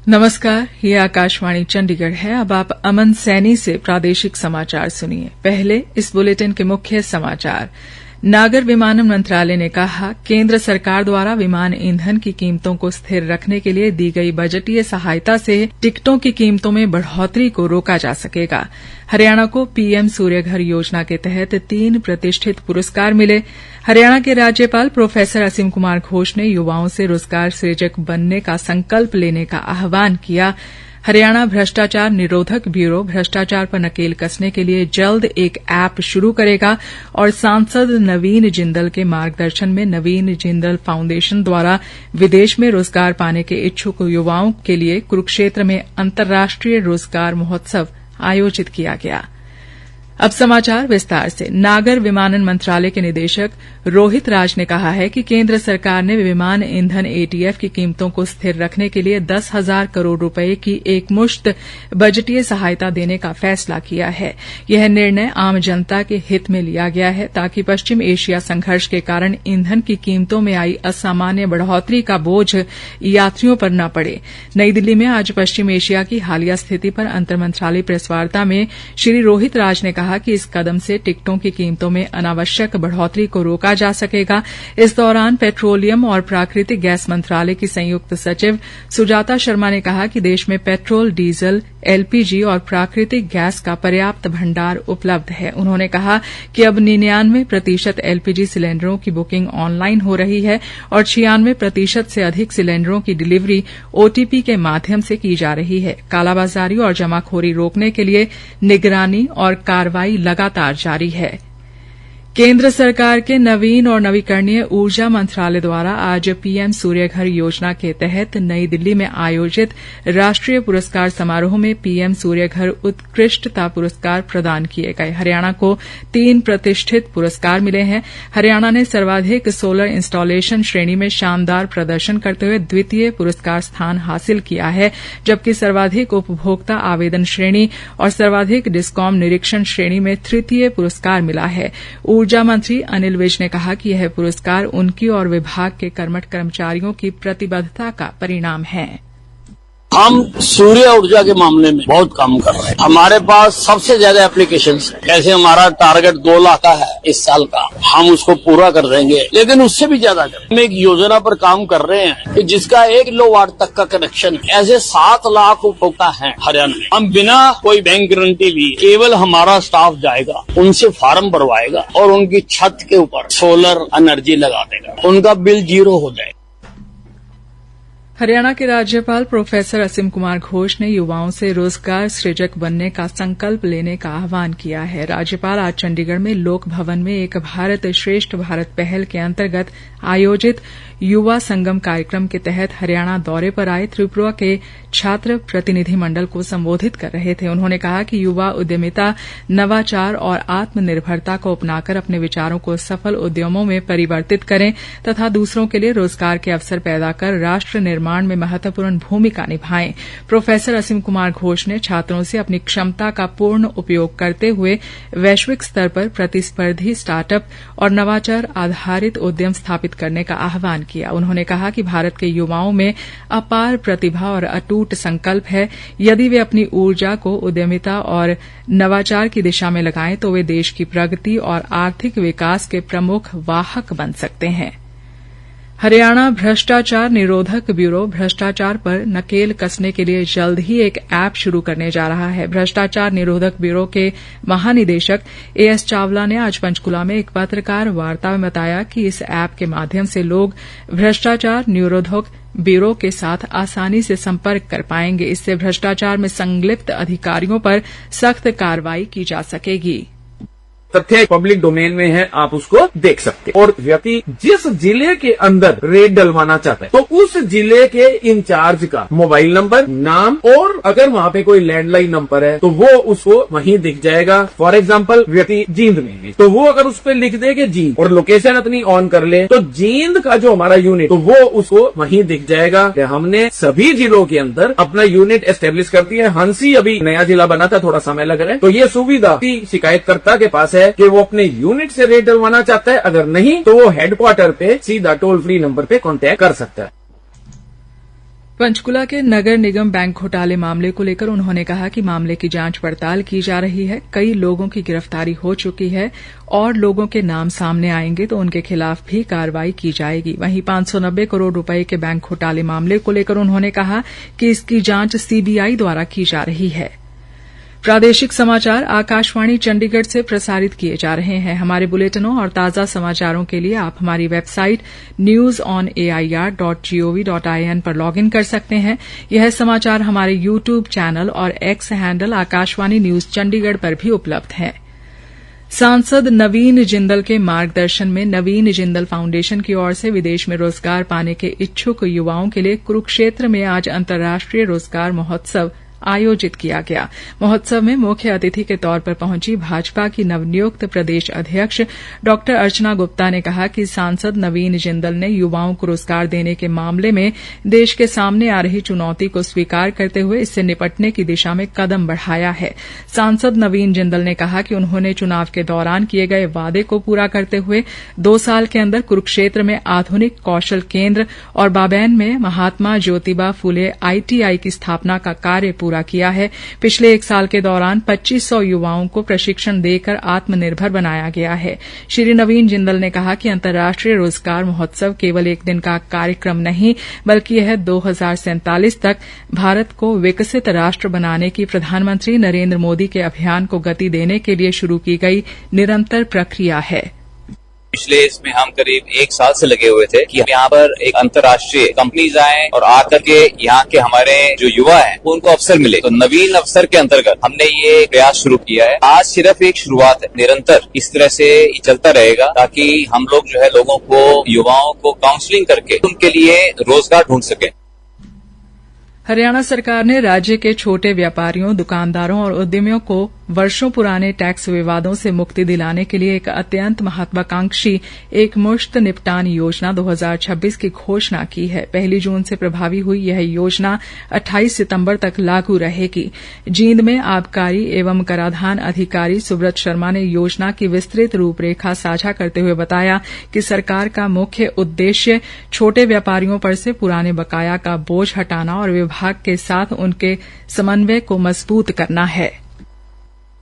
नमस्कार, ये आकाशवाणी चंडीगढ़ है। अब आप अमन सैनी से प्रादेशिक समाचार सुनिए। पहले इस बुलेटिन के मुख्य समाचार। नागर विमानन मंत्रालय ने कहा, केंद्र सरकार द्वारा विमान ईंधन की कीमतों को स्थिर रखने के लिए दी गई बजटीय सहायता से टिकटों की कीमतों में बढ़ोतरी को रोका जा सकेगा। हरियाणा को पीएम सूर्यघर योजना के तहत 3 प्रतिष्ठित पुरस्कार मिले। हरियाणा के राज्यपाल प्रोफेसर असीम कुमार घोष ने युवाओं से रोजगार सृजक बनने का संकल्प लेने का आह्वान किया। हरियाणा भ्रष्टाचार निरोधक ब्यूरो भ्रष्टाचार पर नकेल कसने के लिए जल्द एक ऐप शुरू करेगा और सांसद नवीन जिंदल के मार्गदर्शन में नवीन जिंदल फाउंडेशन द्वारा विदेश में रोजगार पाने के इच्छुक युवाओं के लिए कुरुक्षेत्र में अंतर्राष्ट्रीय रोजगार महोत्सव आयोजित किया गया। अब समाचार विस्तार से। नागर विमानन मंत्रालय के निदेशक रोहित राज ने कहा है कि केंद्र सरकार ने विमान ईंधन एटीएफ की कीमतों को स्थिर रखने के लिए 10,000 करोड़ रुपए की एकमुश्त बजटीय सहायता देने का फैसला किया है। यह निर्णय आम जनता के हित में लिया गया है ताकि पश्चिम एशिया संघर्ष के कारण ईंधन की कीमतों में आई असामान्य बढ़ोतरी का बोझ यात्रियों पर न पड़े। नई दिल्ली में आज पश्चिम एशिया की हालिया स्थिति पर अंतर मंत्रालय प्रेस वार्ता में श्री रोहित राज ने कहा कि इस कदम से टिकटों की कीमतों में अनावश्यक बढ़ोतरी को रोका जा सकेगा। इस दौरान पेट्रोलियम और प्राकृतिक गैस मंत्रालय की संयुक्त सचिव सुजाता शर्मा ने कहा कि देश में पेट्रोल, डीजल, एलपीजी और प्राकृतिक गैस का पर्याप्त भंडार उपलब्ध है। उन्होंने कहा कि अब 99% एलपीजी सिलेंडरों की बुकिंग ऑनलाइन हो रही है और 96% से अधिक सिलेंडरों की डिलीवरी ओटीपी के माध्यम से की जा रही है। कालाबाजारी और जमाखोरी रोकने के लिए निगरानी और कार्रवाई लगातार जारी है। केंद्र सरकार के नवीन और नवीकरणीय ऊर्जा मंत्रालय द्वारा आज पीएम सूर्यघर योजना के तहत नई दिल्ली में आयोजित राष्ट्रीय पुरस्कार समारोह में पीएम सूर्यघर उत्कृष्टता पुरस्कार प्रदान किए गए। हरियाणा को 3 प्रतिष्ठित पुरस्कार मिले हैं। हरियाणा ने सर्वाधिक सोलर इंस्टॉलेशन श्रेणी में शानदार प्रदर्शन करते हुए द्वितीय पुरस्कार स्थान हासिल किया है, जबकि सर्वाधिक उपभोक्ता आवेदन श्रेणी और सर्वाधिक डिस्कॉम निरीक्षण श्रेणी में तृतीय पुरस्कार मिला है। ऊर्जा मंत्री अनिल विज ने कहा कि यह पुरस्कार उनकी और विभाग के कर्मठ कर्मचारियों की प्रतिबद्धता का परिणाम है। हम सूर्य ऊर्जा के मामले में बहुत काम कर रहे हैं। हमारे पास सबसे ज्यादा एप्लीकेशंस है। जैसे हमारा टारगेट 2 लाख का है इस साल का, हम उसको पूरा कर देंगे, लेकिन उससे भी ज्यादा हम एक योजना पर काम कर रहे हैं कि जिसका 1 किलोवाट तक का कनेक्शन है। ऐसे 7 लाख उपभोक्ता है हरियाणा में। हम बिना कोई बैंक गारंटी भी केवल हमारा स्टाफ जाएगा, उनसे फार्म भरवाएगा और उनकी छत के ऊपर सोलर एनर्जी लगा देगा, उनका बिल 0 हो जाएगा। हरियाणा के राज्यपाल प्रोफेसर असीम कुमार घोष ने युवाओं से रोजगार सृजक बनने का संकल्प लेने का आह्वान किया है। राज्यपाल आज चंडीगढ़ में लोक भवन में एक भारत श्रेष्ठ भारत पहल के अंतर्गत आयोजित युवा संगम कार्यक्रम के तहत हरियाणा दौरे पर आए त्रिपुरा के छात्र प्रतिनिधि मंडल को संबोधित कर रहे थे। उन्होंने कहा कि युवा उद्यमिता, नवाचार और आत्मनिर्भरता को अपनाकर अपने विचारों को सफल उद्यमों में परिवर्तित करें तथा दूसरों के लिए रोजगार के अवसर पैदा कर राष्ट्र निर्माण में महत्वपूर्ण भूमिका निभाएं। प्रोफेसर असीम कुमार घोष ने छात्रों से अपनी क्षमता का पूर्ण उपयोग करते हुए वैश्विक स्तर पर प्रतिस्पर्धी स्टार्टअप और नवाचार आधारित उद्यम स्थापित करने का आह्वान किया। उन्होंने कहा कि भारत के युवाओं में अपार प्रतिभा और अटूट संकल्प है। यदि वे अपनी ऊर्जा को उद्यमिता और नवाचार की दिशा में लगाएं तो वे देश की प्रगति और आर्थिक विकास के प्रमुख वाहक बन सकते हैं। हरियाणा भ्रष्टाचार निरोधक ब्यूरो भ्रष्टाचार पर नकेल कसने के लिए जल्द ही एक ऐप शुरू करने जा रहा है। भ्रष्टाचार निरोधक ब्यूरो के महानिदेशक एएस चावला ने आज पंचकुला में एक पत्रकार वार्ता में बताया कि इस ऐप के माध्यम से लोग भ्रष्टाचार निरोधक ब्यूरो के साथ आसानी से संपर्क कर पाएंगे। इससे भ्रष्टाचार में संलिप्त अधिकारियों पर सख्त कार्रवाई की जा सकेगी। तथ्य पब्लिक डोमेन में है, आप उसको देख सकते हैं। और व्यक्ति जिस जिले के अंदर रेड डलवाना चाहता है तो उस जिले के इंचार्ज का मोबाइल नंबर, नाम और अगर वहाँ पे कोई लैंडलाइन नंबर है तो वो उसको वहीं दिख जाएगा। फॉर एग्जाम्पल व्यक्ति जींद में है तो वो अगर उस पर लिख दे कि जींद और लोकेशन अपनी ऑन कर ले तो जींद का जो हमारा यूनिट तो वो उसको वहीं दिख जाएगा। हमने सभी जिलों के अंदर अपना यूनिट एस्टेब्लिश कर दिया है। हंसी अभी नया जिला बना था, थोड़ा समय लग रहा है, तो ये सुविधा शिकायतकर्ता के पास है कि वो अपने यूनिट से रेट डलवाना चाहता है। अगर नहीं तो वो हेडक्वार्टर पे सीधा टोल फ्री नंबर पे कांटेक्ट कर सकता है। पंचकुला के नगर निगम बैंक घोटाले मामले को लेकर उन्होंने कहा कि मामले की जांच पड़ताल की जा रही है। कई लोगों की गिरफ्तारी हो चुकी है और लोगों के नाम सामने आएंगे तो उनके खिलाफ भी कार्रवाई की जाएगी। वहीं 590 करोड़ रुपए के बैंक घोटाले मामले को लेकर उन्होंने कहा कि इसकी जांच सीबीआई द्वारा की जा रही है। प्रादेशिक समाचार आकाशवाणी चंडीगढ़ से प्रसारित किए जा रहे हैं। हमारे बुलेटिनों और ताजा समाचारों के लिए आप हमारी वेबसाइट newsonair.gov.in पर लॉगिन कर सकते हैं। यह समाचार हमारे यूट्यूब चैनल और x handle Akashvani news Chandigarh पर भी उपलब्ध है। सांसद नवीन जिंदल के मार्गदर्शन में नवीन जिंदल फाउंडेशन की ओर से विदेश में रोजगार पाने के इच्छुक युवाओं के लिए कुरुक्षेत्र में आज अंतर्राष्ट्रीय रोजगार महोत्सव आयोजित किया गया। महोत्सव में मुख्य अतिथि के तौर पर पहुंची भाजपा की नवनियुक्त प्रदेश अध्यक्ष डॉ अर्चना गुप्ता ने कहा कि सांसद नवीन जिंदल ने युवाओं को रोजगार देने के मामले में देश के सामने आ रही चुनौती को स्वीकार करते हुए इससे निपटने की दिशा में कदम बढ़ाया है। सांसद नवीन जिंदल ने कहा कि उन्होंने चुनाव के दौरान किए गए वादे को पूरा करते हुए 2 साल के अंदर कुरुक्षेत्र में आधुनिक कौशल केंद्र और बाबैन में महात्मा ज्योतिबा फुले आईटीआई की स्थापना का कार्य पूरा किया है। पिछले 1 साल के दौरान 2500 युवाओं को प्रशिक्षण देकर आत्मनिर्भर बनाया गया है। श्री नवीन जिंदल ने कहा कि अंतर्राष्ट्रीय रोजगार महोत्सव केवल एक दिन का कार्यक्रम नहीं बल्कि यह 2047 तक भारत को विकसित राष्ट्र बनाने की प्रधानमंत्री नरेंद्र मोदी के अभियान को गति देने के लिए शुरू की गई निरंतर प्रक्रिया है। पिछले इसमें हम करीब 1 साल से लगे हुए थे कि यहाँ पर एक अंतर्राष्ट्रीय कंपनीज आए और आकर के यहाँ के हमारे जो युवा हैं उनको अवसर मिले। तो नवीन अवसर के अंतर्गत हमने ये प्रयास शुरू किया है। आज सिर्फ एक शुरुआत है, निरंतर इस तरह से चलता रहेगा ताकि हम लोग जो है लोगों को, युवाओं को काउंसलिंग करके उनके लिए रोजगार ढूंढ सके। हरियाणा सरकार ने राज्य के छोटे व्यापारियों, दुकानदारों और उद्यमियों को वर्षों पुराने टैक्स विवादों से मुक्ति दिलाने के लिए एक अत्यंत महत्वाकांक्षी एकमुश्त निपटान योजना 2026 की घोषणा की है। 1 जून से प्रभावी हुई यह योजना 28 सितंबर तक लागू रहेगी। जींद में आबकारी एवं कराधान अधिकारी सुब्रत शर्मा ने योजना की विस्तृत रूपरेखा साझा करते हुए बताया कि सरकार का मुख्य उद्देश्य छोटे व्यापारियों पर से पुराने बकाया का बोझ हटाना और विभाग के साथ उनके समन्वय को मजबूत करना है।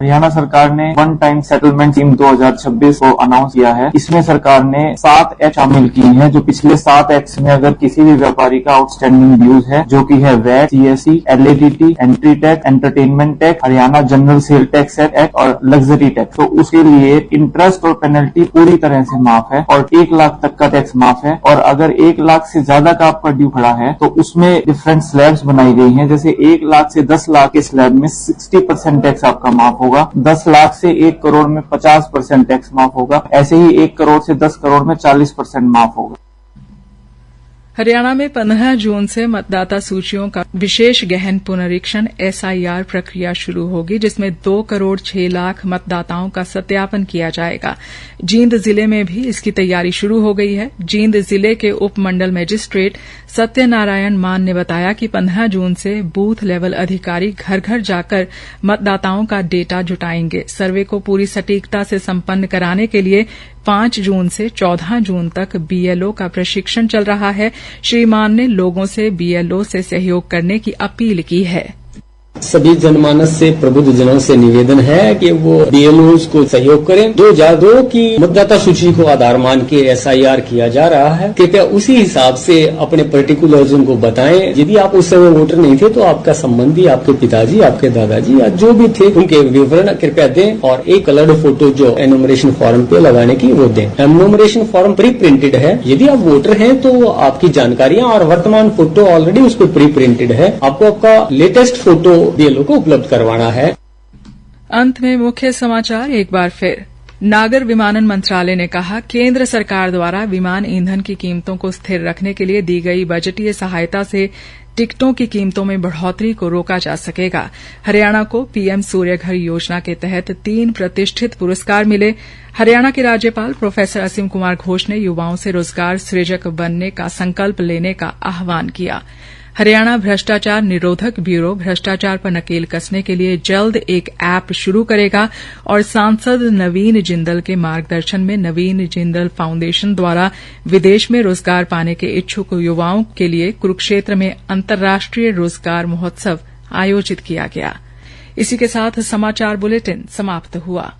हरियाणा सरकार ने वन टाइम सेटलमेंट स्कीम 2026 को अनाउंस किया है। इसमें सरकार ने 7 एक्ट शामिल की हैं, जो पिछले 7 एक्ट में अगर किसी भी व्यापारी का आउटस्टैंडिंग ड्यूज है, जो कि है VAT, CSC, LADT, entry tax, entertainment tax, Haryana general sale tax act और लग्जरी टैक्स, तो उसके लिए इंटरेस्ट और पेनल्टी पूरी तरह से माफ है और 1 लाख तक का टैक्स माफ है। और अगर 1 लाख से ज्यादा का आपका ड्यू खड़ा है तो उसमें डिफरेंट स्लैब्स बनाई गई हैं। जैसे 1 लाख से 10 लाख के स्लैब में 60% टैक्स आपका माफ होगा, 10 लाख से 1 करोड़ में 50% टैक्स माफ होगा, ऐसे ही 1 करोड़ से 10 करोड़ में 40% माफ होगा। हरियाणा में 15 जून से मतदाता सूचियों का विशेष गहन पुनरीक्षण एसआईआर प्रक्रिया शुरू होगी, जिसमें 2 करोड़ 6 लाख मतदाताओं का सत्यापन किया जाएगा। जींद जिले में भी इसकी तैयारी शुरू हो गई है। जींद जिले के उप मंडल मजिस्ट्रेट सत्यनारायण मान ने बताया कि 15 जून से बूथ लेवल अधिकारी घर घर जाकर मतदाताओं का डेटा जुटाएंगे। सर्वे को पूरी सटीकता से संपन्न कराने के लिए 5 जून से 14 जून तक बीएलओ का प्रशिक्षण चल रहा है। श्री मान ने लोगों से बीएलओ से सहयोग करने की अपील की है। सभी जनमानस से, प्रबुद्ध जनों से निवेदन है कि वो बीएलओज को सहयोग करें। 2002 की मतदाता सूची को आधार मान के एसआईआर किया जा रहा है। कृपया उसी हिसाब से अपने पर्टिकुलर्स उनको बताएं। यदि आप उस समय वोटर नहीं थे तो आपका संबंधी, आपके पिताजी, आपके दादाजी या जो भी थे, उनके विवरण कृपया दें और एक कलर्ड फोटो जो एनुमरेशन फॉर्म पे लगाने की वो दें। एनुमरेशन फॉर्म प्री प्रिंटेड है। यदि आप वोटर हैं तो आपकी जानकारियां और वर्तमान फोटो ऑलरेडी उस पर प्री प्रिंटेड है। आपको आपका लेटेस्ट फोटो बीएलओ को उपलब्ध करवाना है। अंत में मुख्य समाचार एक बार फिर। नागर विमानन मंत्रालय ने कहा, केंद्र सरकार द्वारा विमान ईंधन की कीमतों को स्थिर रखने के लिए दी गई बजटीय सहायता से टिकटों की कीमतों में बढ़ोतरी को रोका जा सकेगा। हरियाणा को पीएम सूर्यघर योजना के तहत 3 प्रतिष्ठित पुरस्कार मिले। हरियाणा के राज्यपाल प्रोफेसर असीम कुमार घोष ने युवाओं से रोजगार सृजक बनने का संकल्प लेने का आह्वान किया। हरियाणा भ्रष्टाचार निरोधक ब्यूरो भ्रष्टाचार पर नकेल कसने के लिए जल्द एक ऐप शुरू करेगा और सांसद नवीन जिंदल के मार्गदर्शन में नवीन जिंदल फाउंडेशन द्वारा विदेश में रोजगार पाने के इच्छुक युवाओं के लिए कुरुक्षेत्र में अंतर्राष्ट्रीय रोजगार महोत्सव आयोजित किया गया। इसी के साथ समाचार बुलेटिन समाप्त हुआ।